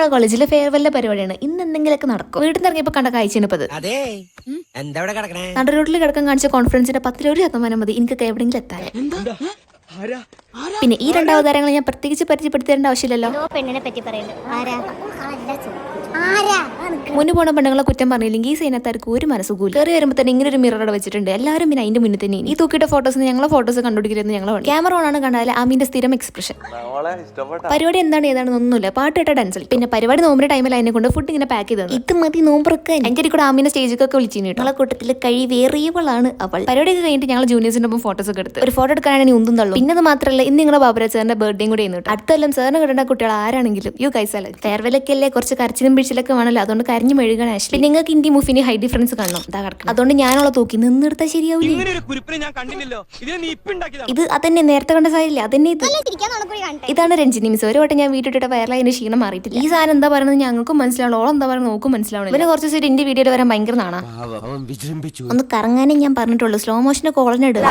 നമ്മുടെ കോളേജിലെ ഫെയർവെല്ലിന്റെ പരിപാടിയാണ്. ഇന്ന് എന്തെങ്കിലുമൊക്കെ നടക്കും. വീട്ടിൽ നിന്ന് ഇറങ്ങിയപ്പോ കണ്ട കാഴ്ചയാണിപ്പത്. നട റോഡിൽ കിടക്കാൻ കാണിച്ച കോൺഫറൻസിന്റെ 10% മതി എനിക്കൊക്കെ എവിടെയെങ്കിലും എത്താൻ. പിന്നെ ഈ രണ്ടവതാരങ്ങൾ ഞാൻ പ്രത്യേകിച്ച് പരിചയപ്പെടുത്തേണ്ട ആവശ്യമില്ലല്ലോ. മുന്നു പോണ പെണ്ണുങ്ങളെ കുറ്റം പറഞ്ഞില്ലെങ്കിൽ ഈ സൈനത്താർക്ക് ഒരു മനസ്സുകൂല. കയറി വരുമ്പോൾ തന്നെ ഇങ്ങനെ ഒരു മിറർ അവിടെ വെച്ചിട്ടുണ്ട്. എല്ലാവരും പിന്നെ അതിന്റെ മുന്നിൽ തന്നെ ഈ തൂക്കിട്ട ഫോട്ടോസ് ഞങ്ങളെ ഫോട്ടോസ് കണ്ടുപിടിക്കുന്നത് ഞങ്ങൾ ക്യാമറ ഓണാണ് കണ്ടാൽ ആമീന്റെ സ്ഥിരം എക്സ്പ്രഷൻ. പരിപാടി എന്താണ് ഏതാണെന്ന് ഒന്നുമില്ല, പാട്ട് കേട്ട ഡാൻസിൽ. പിന്നെ പരിപാടി നോമ്പിന്റെ ടൈമിൽ അതിനെ കൊണ്ട് ഫുഡ് ഇങ്ങനെ പാക്ക് ചെയ്തത്. ഇത് മതി നോമ്പറക്കാൻ. എൻ്റെ കൂടെ ആമീന്റെ സ്റ്റേജിലൊക്കെ വിളിച്ചിട്ട് ഞങ്ങളെ കൂട്ടത്തിൽ കഴിവേറിയവളാണ് അവൾ. പരിപാടിയൊക്കെ കഴിഞ്ഞിട്ട് ഞങ്ങൾ ജൂനിയേഴ്സിന്റെ ഒപ്പം ഫോട്ടോസ് ഒക്കെ എടുത്ത് ഒരു ഫോട്ടോ എടുക്കാനാണ് ഉന്തും തള്ളും. പിന്നെ അത് മാത്രമല്ല, ഇന്ന് നിങ്ങളുടെ ബാബുരാജ് സാറിന്റെ ബർത്ത്ഡേയും കൂടെ ചെയ്യുന്നുണ്ട്. അടുത്തെല്ലാം സാറിന് കിടേണ്ട കുട്ടികൾ ആരാണെങ്കിലും യു കൈസാല ഫെയർവെല്ലൊക്കെ അല്ലേ, കുറച്ച് കരച്ചിലും പിടിച്ചിലൊക്കെ വേണമല്ലോ. അതുകൊണ്ട് കരഞ്ഞു മെഴുകണ ആശയം. പിന്നെ നിങ്ങൾക്ക് ഇന്ത്യ മൂഫിന് ഹൈ ഡിഫറൻസ് കാണണം. ഇതാ കിടക്കണം. അതുകൊണ്ട് ഞാനുള്ള തൂക്കി നിന്നെടുത്താൽ ശരിയാവില്ല. ഇത് അതന്നെ നേരത്തെ കണ്ട സാരില്ല, അതന്നെ ഇത്. ഇതാണ് രഞ്ജിനി മിസ്. ഒരു വട്ടം ഞാൻ വീട്ടിട്ട് വയറിലായതിന്റെ ക്ഷീണം മാറിയിട്ടില്ല. ഈ സാധനം എന്താ പറയുന്നത് ഞങ്ങൾക്കും മനസ്സിലാവണം, ഓളം എന്താ പറയുന്നത് നോക്കും മനസ്സിലാവണം. പിന്നെ കുറച്ച് ദിവസം എന്റെ വീഡിയോയിൽ വരാൻ ഭയങ്കര നാണാ. ഒന്ന് കറങ്ങാനേ ഞാൻ പറഞ്ഞിട്ടുള്ളൂ. സ്ലോ മോഷന്റെ കോളനിടുക.